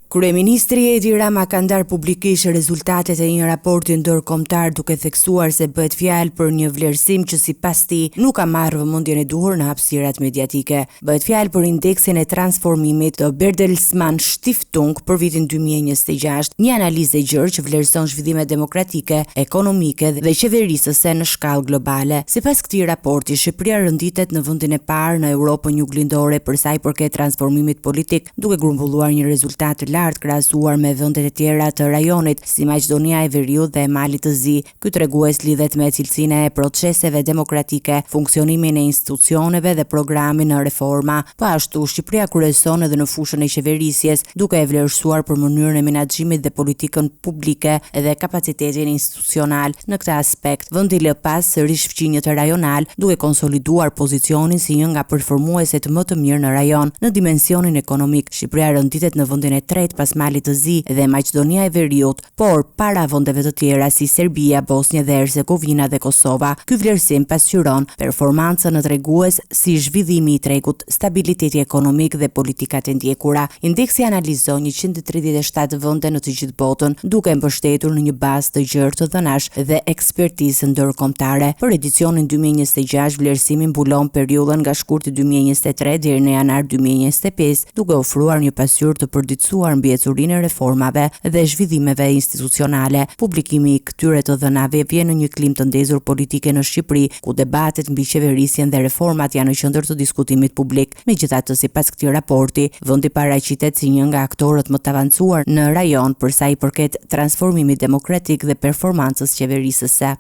Kryeministri Edi Rama ka ndarë publikisht rezultatet e një raporti ndërkombëtar duke theksuar se bëhet fjalë për një vlerësim që sipas tij nuk ka marrë vëmendjen e duhur në hapësirat mediatike. Bëhet fjalë për indeksin e transformimit të Bertelsmann Stiftung për vitin 2026, një analizë e gjerë që vlerëson zhvillimet demokratike, ekonomike dhe qeverisëse në shkallë globale. Sipas këtij raporti, Shqipëria renditet në vendin e parë në Europën juglindore për sa i përket transformimit politik, duke grumbulluar një rezultat të lartë krahasuar me vendet e tjera të rajonit si Maqedonia e Veriut dhe Malit të Zi. Ky tregues lidhet me cilësinë e proceseve demokratike, funksionimin e institucioneve dhe programin në reforma. Po ashtu, Shqipëria kryeson edhe në fushën e qeverisjes, duke e vlerësuar për mënyrën e menaxhimit dhe politikën publike dhe kapacitetin institucional. Në këtë aspekt, vendi lë pas sërish fqinjët rajonal, duke konsoliduar pozicionin si një nga performueset më të mirë në rajon. Në dimensionin ekonomik, Shqipëria renditet në vendin e tretë pas Malit të Zi dhe Maqedonia e Veriut, por para vendeve të tjera si Serbia, Bosnia dhe Hercegovina dhe Kosova. Ky vlerësim pasqyron performancën në tregues si zhvillimi i tregut, stabiliteti ekonomik dhe politikat e ndjekura. Indeksi analizon 137 vende në të gjithë botën, duke mbështetur në një bazë të gjerë të dhënash dhe ekspertizë ndërkombëtare. Për edicionin 2026, vlerësimi mbulon periudhën nga shkurti 2023 deri në janar 2025, duke ofruar një pasqyrë të përditësuar mbi ecurinë e reformave dhe zhvillimeve institucionale. Publikimi i këtyre të dhënave vjen në një klim të ndezur politike në Shqipëri, ku debatet mbi qeverisjen dhe reformat janë në qendër të diskutimit publik. Megjithatë, sipas këtij raporti, vendi paraqitet si një nga aktorët më të avancuar në rajon për sa i përket transformimit demokratik dhe performancës qeverisëse.